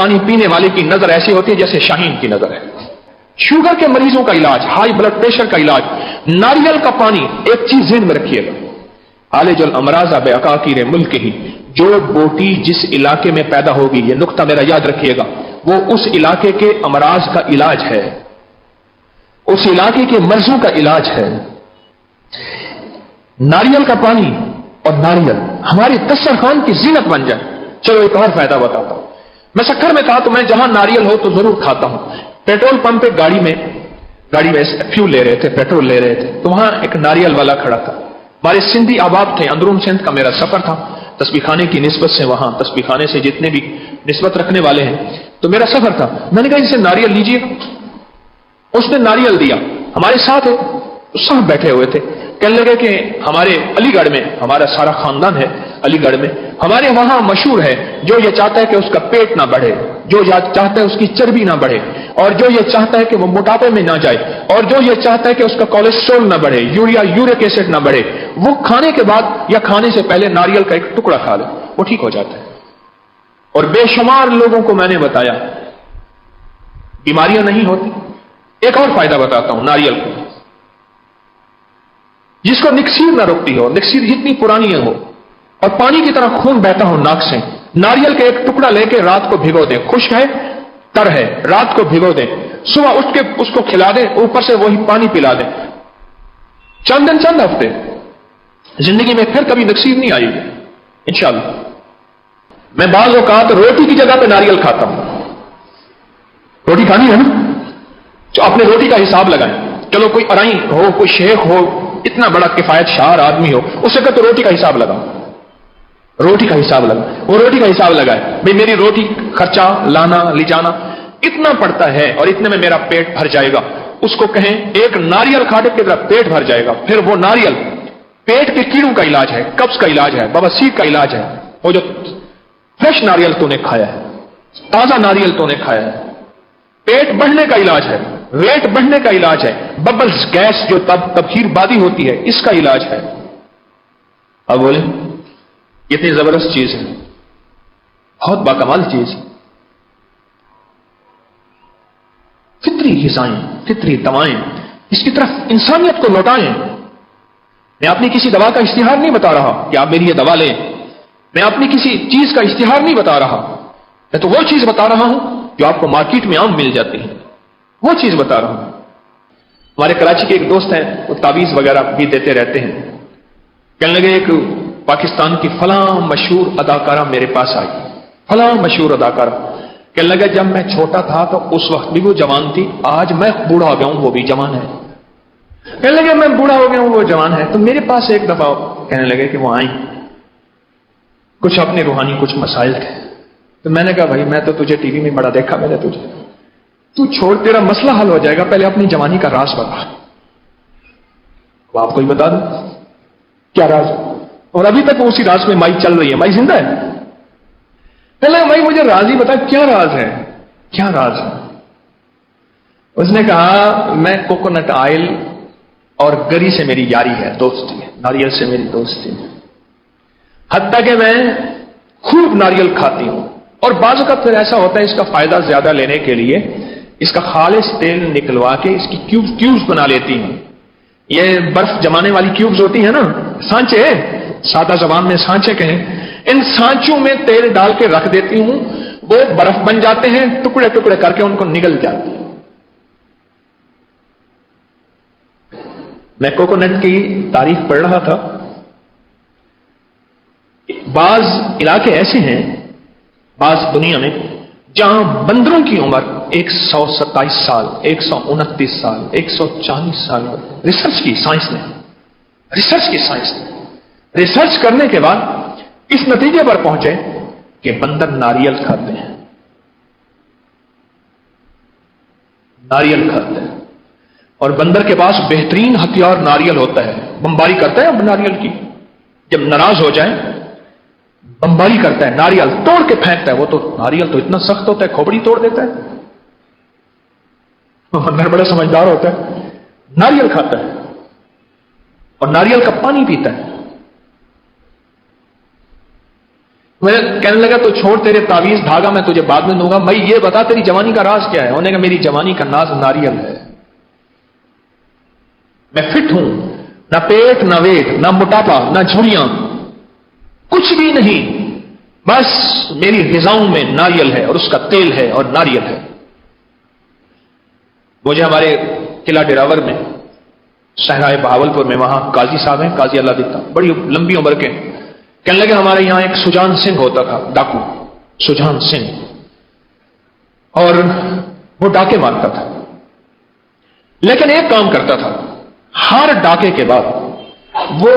پانی پینے والے کی نظر ایسی ہوتی ہے جیسے شاہین کی نظر ہے. شوگر کے مریضوں کا علاج، ہائی بلڈ پریشر کا علاج، ناریل کا پانی. ایک چیز ذہن میں رکھیے گا، عالج الامراض بعقاقیر ملک ہی، جو بوٹی جس علاقے میں پیدا ہوگی، یہ نقطہ میرا یاد رکھیے گا، وہ اس علاقے کے امراض کا علاج ہے، اس علاقے کے مرضوں کا علاج ہے. ناریل کا پانی اور ناریل ہماری دسترخوان کی زینت بن جائے. چلو ایک اور فائدہ بتاتا ہوں. میں سکھر میں تھا تو میں جہاں ناریل ہو تو ضرور کھاتا ہوں. پیٹرول پمپ پہ گاڑی میں فیول لے رہے تھے، پیٹرول لے رہے تھے، تو وہاں ایک ناریل والا کھڑا تھا. ہمارے سندھی احباب تھے، اندرون سندھ کا میرا سفر تھا، تسبیح خانے کی نسبت سے، وہاں تسبیح خانے سے جتنے بھی نسبت رکھنے والے ہیں، تو میرا سفر تھا. میں نے کہا اسے ناریل لیجیے. اس نے ناریل دیا. ہمارے ساتھ سب بیٹھے ہوئے تھے. کہنے لگے کہ ہمارے علی گڑھ میں، ہمارا سارا خاندان ہے علی گڑھ میں، ہمارے وہاں مشہور ہے جو یہ چاہتا ہے کہ اس کا پیٹ نہ بڑھے، جو چاہتا ہے اس کی چربی نہ بڑھے، اور جو یہ چاہتا ہے کہ وہ موٹاپے میں نہ جائے، اور جو یہ چاہتا ہے کہ اس کا کولیسٹرول نہ بڑھے، یورک ایسڈ نہ بڑھے، وہ کھانے کے بعد یا کھانے سے پہلے ناریل کا ایک ٹکڑا کھا لے، وہ ٹھیک ہو جاتا ہے. اور بے شمار لوگوں کو میں نے بتایا بیماریاں نہیں ہوتی. ایک اور فائدہ بتاتا ہوں ناریل کو. جس کو نکسیر نہ روکتی ہو، نکسیر جتنی پرانی ہو اور پانی کی طرح خون بہتا ہو ناک سے، ناریل کا ایک ٹکڑا لے کے رات کو بھگو دیں. خشک ہے، تر ہے، رات کو بھگو دیں، صبح اٹھ کے اس کو کھلا دیں، اوپر سے وہی پانی پلا دیں. چند دن، چند ہفتے، زندگی میں پھر کبھی نکسیر نہیں آئی انشاءاللہ. میں بعض اوقات روٹی کی جگہ پہ ناریل کھاتا ہوں. روٹی کھانی ہے نا، تو اپنے روٹی کا حساب لگائیں. چلو کوئی ارائی ہو، کوئی شیخ ہو، اتنا بڑا کفایت شعار آدمی ہو، اس سے کہ تو روٹی کا حساب لگاؤ، روٹی کا حساب لگا. وہ روٹی کا حساب لگائے، بھئی میری روٹی خرچہ لانا لے جانا اتنا پڑتا ہے اور اتنے میں میرا پیٹ بھر جائے گا. اس کو کہیں ایک ناریل کھانے کی طرح پیٹ بھر جائے گا. پھر وہ ناریل پیٹ کے کیڑوں کا علاج ہے، قبض کا علاج ہے، بواسیر کا علاج ہے. وہ جو فریش ناریل تو نے کھایا ہے، تازہ ناریل تو نے کھایا ہے، پیٹ بڑھنے کا علاج ہے، ویٹ بڑھنے کا علاج ہے، ببلز گیس جو تبخیر بادی ہوتی ہے اس کا علاج ہے. اب بولے کتنی زبردست چیز ہے، بہت باکمال چیز. فطری غذائیں، فطری دوائیں، اس کی طرف انسانیت کو لوٹائیں. میں اپنی کسی دوا کا اشتہار نہیں بتا رہا کہ آپ میری یہ دوا لیں، میں اپنی کسی چیز کا اشتہار نہیں بتا رہا، میں تو وہ چیز بتا رہا ہوں جو آپ کو مارکیٹ میں عام مل جاتی ہے، وہ چیز بتا رہا ہوں. ہمارے کراچی کے ایک دوست ہیں، وہ تعویذ وغیرہ بھی دیتے رہتے ہیں. کہنے لگے ایک پاکستان کی فلاں مشہور اداکارہ میرے پاس آئی، فلاں مشہور اداکارہ. کہنے لگا جب میں چھوٹا تھا تو اس وقت بھی وہ جوان تھی، آج میں بوڑھا ہو گیا ہوں وہ بھی جوان ہے. کہنے لگے میں بوڑھا ہو گیا ہوں وہ جوان ہے. تو میرے پاس ایک دفعہ کہنے لگے کہ وہ آئیں، کچھ اپنے روحانی کچھ مسائل تھے. تو میں نے کہا بھائی میں تو تجھے ٹی وی میں بڑا دیکھا میں نے تجھے، تو چھوڑ، تیرا مسئلہ حل ہو جائے گا، پہلے اپنی جوانی کا راز بتا. وہ آپ کو ہی بتا دوں کیا راز. اور ابھی تک اسی راز میں مائی چل رہی ہے. مائی زندہ ہے. پہلے بھائی مجھے راز ہی بتا کیا راز ہے، کیا راز ہے. اس نے کہا میں کوکونٹ آئل اور گری سے میری یاری ہے، دوستی ہے، ناریل سے میری دوستی ہے، حتیٰ کہ میں خوب ناریل کھاتی ہوں. اور بعض اوقات پھر ایسا ہوتا ہے اس کا فائدہ زیادہ لینے کے لیے اس کا خالص تیل نکلوا کے اس کی کیوبز بنا لیتی ہوں. یہ برف جمانے والی کیوبز ہوتی ہیں نا، سانچے، سادہ زبان میں سانچے کہیں، ان سانچوں میں تیل ڈال کے رکھ دیتی ہوں، وہ برف بن جاتے ہیں، ٹکڑے ٹکڑے کر کے ان کو نگل جاتی ہیں. میں کوکونٹ کی تاریخ پڑھ رہا تھا. بعض علاقے ایسے ہیں بعض دنیا میں جہاں بندروں کی عمر 127 سال، 129 سال، 140 سال. ریسرچ کی سائنس نے، ریسرچ کرنے کے بعد اس نتیجے پر پہنچے کہ بندر ناریل کھاتے ہیں، ناریل کھاتے ہیں. اور بندر کے پاس بہترین ہتھیار ناریل ہوتا ہے. بمباری کرتا ہے اب ناریل کی، جب ناراض ہو جائے بمباری کرتا ہے، ناریل توڑ کے پھینکتا ہے. وہ تو ناریل تو اتنا سخت ہوتا ہے کھوپڑی توڑ دیتا ہے. بندر بڑا سمجھدار ہوتا ہے، ناریل کھاتا ہے اور ناریل کا پانی پیتا ہے. میں کہنے لگا تو چھوڑ تیرے تعویذ دھاگا میں تجھے بعد میں دوں گا، بھائی یہ بتا تیری جوانی کا راز کیا ہے؟ انہوں نے کہا میری جوانی کا راز ناریل ہے، میں فٹ ہوں، نہ پیٹ نہ ویٹ نہ موٹاپا نہ جھریاں، کچھ بھی نہیں، بس میری غذاؤں میں ناریل ہے اور اس کا تیل ہے اور ناریل ہے۔ مجھے ہمارے قلعہ ڈیراور میں صحرائے بہاولپور میں وہاں قاضی صاحب ہیں، قاضی اللہ دیتا، بڑی لمبی عمر کے، کہنے لگے ہمارے یہاں ایک سجان سنگھ ہوتا تھا، ڈاکو سجان سنگھ، اور وہ ڈاکے مارتا تھا، لیکن ایک کام کرتا تھا، ہر ڈاکے کے بعد وہ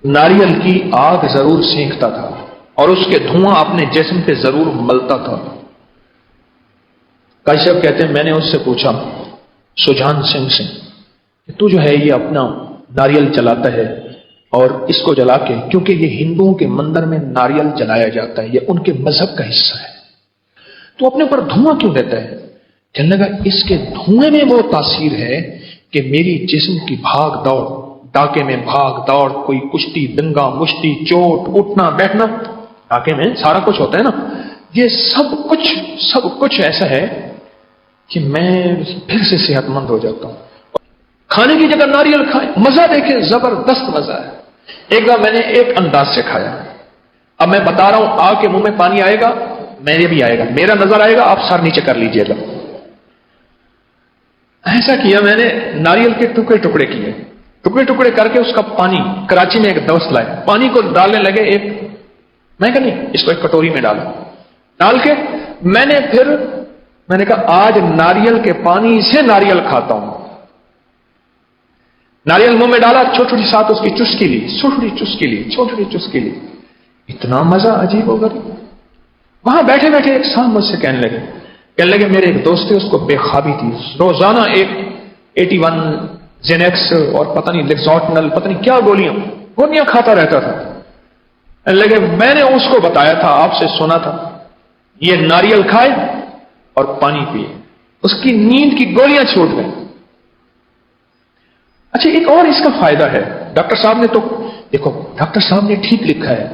ناریل کی آگ ضرور سینکتا تھا اور اس کے دھواں اپنے جسم پہ ضرور ملتا تھا۔ قاضی صاحب کہتے ہیں میں نے اس سے پوچھا سجان سنگھ سے کہ تو جو ہے یہ اپنا ناریل جلاتا ہے اور اس کو جلا کے، کیونکہ یہ ہندوؤں کے مندر میں ناریل جلایا جاتا ہے، یہ ان کے مذہب کا حصہ ہے، تو اپنے اوپر دھواں کیوں دیتا ہے؟ کہنے لگا اس کے دھوئیں میں وہ تاثیر ہے کہ میری جسم کی بھاگ دوڑ، ڈاکے میں بھاگ دوڑ، کوئی کشتی دنگا مشتی چوٹ اٹھنا بیٹھنا، ڈاکے میں سارا کچھ ہوتا ہے نا، یہ سب کچھ ایسا ہے کہ میں پھر سے صحت مند ہو جاتا ہوں۔ کھانے کی جگہ ناریل کھائیں، مزہ دیکھیں، زبردست مزہ ہے۔ ایک بار میں نے ایک انداز سے کھایا، اب میں بتا رہا ہوں، آ کے منہ میں پانی آئے گا، میرے بھی آئے گا، میرا نظر آئے گا، آپ سر نیچے کر لیجئے گا۔ ایسا کیا میں نے، ناریل کے ٹکڑے کیے، ٹکڑے کر کے اس کا پانی، کراچی میں ایک دوست لائے، پانی کو ڈالنے لگے، میں کہا نہیں اس کو ایک کٹوری میں ڈال کے میں نے کہا آج ناریل کے پانی سے ناریل کھاتا ہوں۔ ناریل منہ میں ڈالا، چھوٹی ساتھ اس کی چسکی لی، چھوٹی چسکی لی، اتنا مزہ عجیب ہو گیا۔ وہاں بیٹھے ایک صاحب مجھ سے کہنے لگے میرے ایک دوست تھے، اس کو بے خوابی تھی، روزانہ ایک 81 زینیکس اور پتہ نہیں لیکزوٹنل، پتہ نہیں کیا گولیاں کھاتا رہتا تھا۔ لگے میں نے اس کو بتایا تھا، آپ سے سنا تھا، یہ ناریل کھائے اور پانی پیے، اس کی نیند کی گولیاں چھوٹ گئیں۔ اچھا ایک اور اس کا فائدہ ہے، ڈاکٹر صاحب نے تو دیکھو، ڈاکٹر صاحب نے ٹھیک لکھا ہے،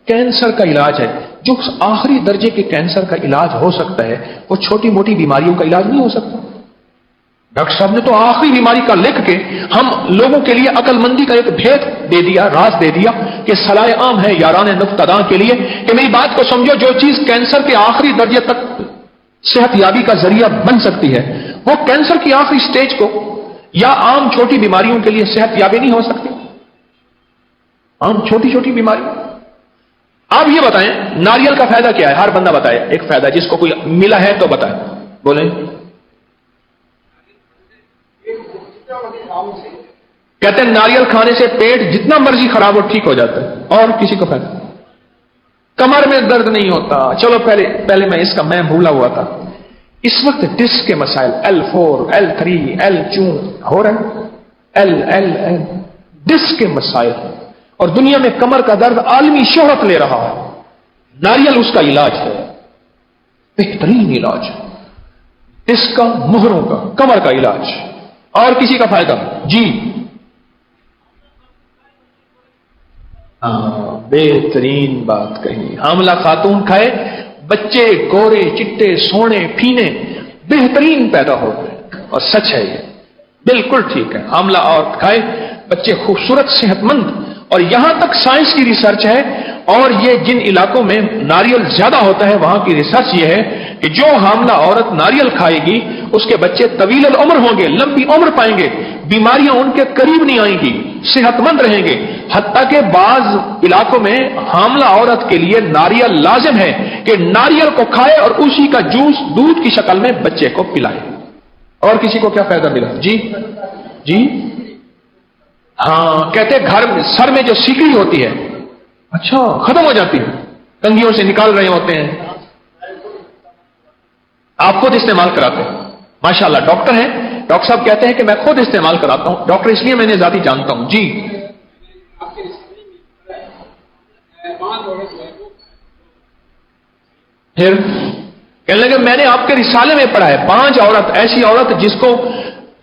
کینسر کا علاج ہے، جو آخری درجے کے کینسر کا علاج ہو سکتا ہے وہ چھوٹی موٹی بیماریوں کا علاج نہیں ہو سکتا۔ ڈاکٹر صاحب نے تو آخری بیماری کا لکھ کے ہم لوگوں کے لیے عقل مندی کا ایک بھید دے دیا، راز دے دیا کہ صلاح عام ہے یاران نقطہ کے لیے کہ میری بات کو سمجھو، جو چیز کینسر کے آخری درجے تک صحت یابی کا ذریعہ بن سکتی ہے، وہ کینسر کی آخری سٹیج کو یا عام چھوٹی بیماریوں کے لیے صحت یابی نہیں ہو سکتی، عام چھوٹی بیماری۔ آپ یہ بتائیں ناریل کا فائدہ کیا ہے؟ ہر بندہ بتائے ایک فائدہ، جس کو کوئی ملا ہے تو بتائیں، بولیں۔ کہتے ہیں ناریل کھانے سے پیٹ جتنا مرضی خراب ہو ٹھیک ہو جاتا ہے، اور کسی کو فائدہ، کمر میں درد نہیں ہوتا۔ چلو پہلے میں بھولا ہوا تھا، اس وقت ڈسک کے مسائل L4 L3 L2 ہو رہے ہیں، ڈسک کے مسائل، اور دنیا میں کمر کا درد عالمی شہرت لے رہا ہے، ناریل اس کا علاج ہے، بہترین علاج، ڈسک کا، مہروں کا، کمر کا علاج۔ اور کسی کا فائدہ؟ جی بہترین بات کہی، حاملہ خاتون کھائے، بچے گورے چٹے سونے پینے بہترین پیدا ہو گئے، اور سچ ہے یہ، بالکل ٹھیک ہے، حاملہ عورت کھائے، بچے خوبصورت صحت مند، اور یہاں تک سائنس کی ریسرچ ہے، اور یہ جن علاقوں میں ناریل زیادہ ہوتا ہے وہاں کی ریسرچ یہ ہے کہ جو حاملہ عورت ناریل کھائے گی اس کے بچے طویل العمر ہوں گے، لمبی عمر پائیں گے، بیماریاں ان کے قریب نہیں آئیں گی، صحت مند رہیں گے۔ حتیٰ کہ بعض علاقوں میں حاملہ عورت کے لیے ناریل لازم ہے کہ ناریل کو کھائے اور اسی کا جوس دودھ کی شکل میں بچے کو پلائے۔ اور کسی کو کیا فائدہ ملا؟ جی ہاں، کہتے گھر سر میں جو سیکڑی ہوتی ہے، اچھا ختم ہو جاتی ہے، کنگھیوں سے نکال رہے ہوتے ہیں، آپ خود استعمال کراتے ہیں، ماشاءاللہ ڈاکٹر ہیں، ڈاکٹر صاحب کہتے ہیں کہ میں خود استعمال کراتا ہوں، ڈاکٹر اس لیے میں نے ذاتی جانتا ہوں۔ جی پھر کہنے لگے میں نے آپ کے رسالے میں پڑھا ہے 5 عورت، ایسی عورت جس کو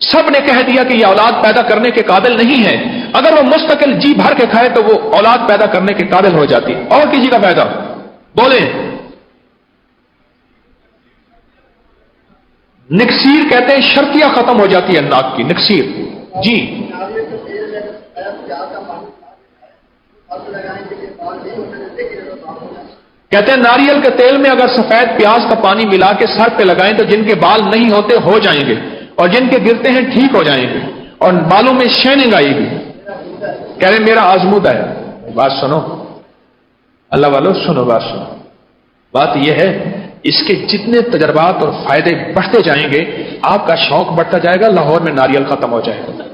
سب نے کہہ دیا کہ یہ اولاد پیدا کرنے کے قابل نہیں ہے، اگر وہ مستقل جی بھر کے کھائے تو وہ اولاد پیدا کرنے کے قابل ہو جاتی. اور کسی کا فائدہ بولیں. نکسیر کہتے ہیں شرطیاں ختم ہو جاتی ہے ناک کی. نکسیر جی کہتے ہیں ناریل کے تیل میں اگر سفید پیاز کا پانی ملا کے سر پہ لگائیں تو جن کے بال نہیں ہوتے ہو جائیں گے, اور جن کے گرتے ہیں ٹھیک ہو جائیں گے, اور بالوں میں شیننگ آئے گی. کہہ رہے میرا آزمودہ ہے. بات سنو اللہ والو, سنو بات سنو. بات یہ ہے اس کے جتنے تجربات اور فائدے بڑھتے جائیں گے آپ کا شوق بڑھتا جائے گا. لاہور میں ناریل ختم ہو جائے گا.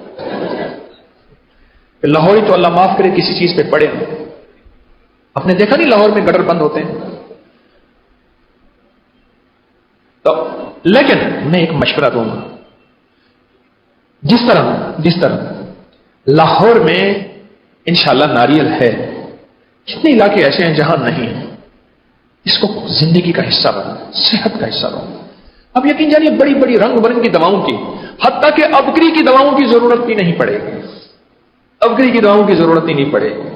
لاہوری تو اللہ معاف کرے کسی چیز پہ پڑے. آپ نے دیکھا نہیں لاہور میں گٹر بند ہوتے ہیں تو. لیکن میں ایک مشورہ دوں گا, جس طرح لاہور میں انشاءاللہ ناریل ہے, کتنے علاقے ایسے ہیں جہاں نہیں ہے. اس کو زندگی کا حصہ بنا, صحت کا حصہ بنا. اب یقین جانیے بڑی بڑی رنگ برنگ کی دواؤں کی, حتیٰ کہ ابکری کی دواؤں کی ضرورت بھی نہیں پڑے گی. ابکری کی دواؤں کی ضرورت ہی نہیں پڑے گی.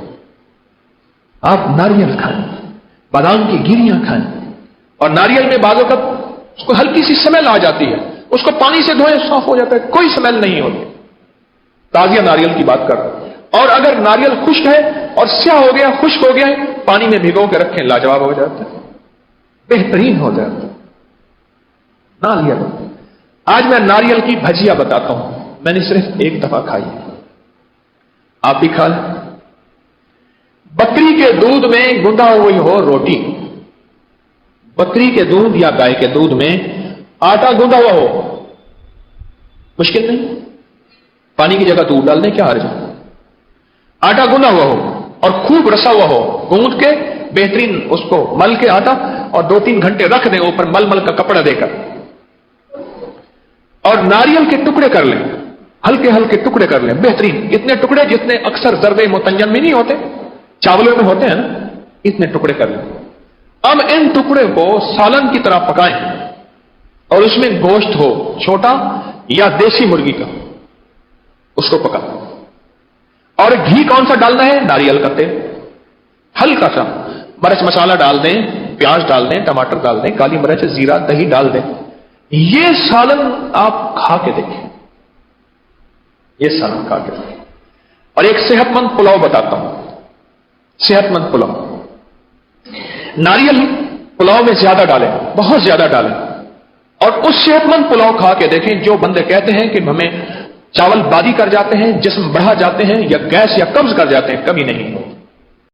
آپ ناریل کھائیں, بادام کی گیریاں کھائیں, اور ناریل میں بعض اوقات اس کو ہلکی سی سمیل آ جاتی ہے, اس کو پانی سے دھوئیں صاف ہو جاتا ہے, کوئی سمیل نہیں ہوتی. تازیہ ناریل کی بات کر رہا ہوں. اور اگر ناریل خشک ہے اور سیاہ ہو گیا, خشک ہو گیا ہے, پانی میں بھگو کے رکھیں, لاجواب ہو جاتا ہے, بہترین ہو جاتا ہے ناریل. آج میں ناریل کی بھجیا بتاتا ہوں. میں نے صرف ایک دفعہ کھائی, آپ بھی کھا لیں. بکری کے دودھ میں گندا ہوئی ہو روٹی, بکری کے دودھ یا گائے کے دودھ میں آٹا گندا ہوا ہو, مشکل نہیں, پانی کی جگہ دودھ ڈال دیں, کیا حرج ہے. آٹا گندا ہوا ہو اور خوب رسا ہوا ہو, گوندھ کے بہترین اس کو مل کے آٹا, اور 2-3 گھنٹے رکھ دیں اوپر مل مل کا کپڑا دے کر, اور ناریل کے ٹکڑے کر لیں, ہلکے ہلکے ٹکڑے کر لیں, بہترین اتنے ٹکڑے جتنے اکثر ضرب متنجن میں نہیں ہوتے, چاولوں میں ہوتے ہیں نا, اتنے ٹکڑے کر لیں. اب ان ٹکڑے کو سالن کی طرح پکائیں, اور اس میں گوشت ہو چھوٹا یا دیسی مرغی کا, اس کو پکا. اور گھی کون سا ڈالنا ہے؟ ناریل کا تیل, ہلکا سا مرچ مسالہ ڈال دیں, پیاز ڈال دیں, ٹماٹر ڈال دیں, کالی مرچ, زیرہ, دہی ڈال دیں. یہ سالن آپ کھا کے دیکھیں, یہ سالن کھا کے دیکھیں. اور ایک صحت مند پلاؤ بتاتا ہوں, صحت مند پلاؤ. ناریل پلاؤ میں زیادہ ڈالیں, بہت زیادہ ڈالیں, اور اس صحت مند پلاؤ کھا کے دیکھیں. جو بندے کہتے ہیں کہ ہمیں چاول بادی کر جاتے ہیں, جسم بڑھا جاتے ہیں, یا گیس یا قبض کر جاتے ہیں, کبھی نہیں.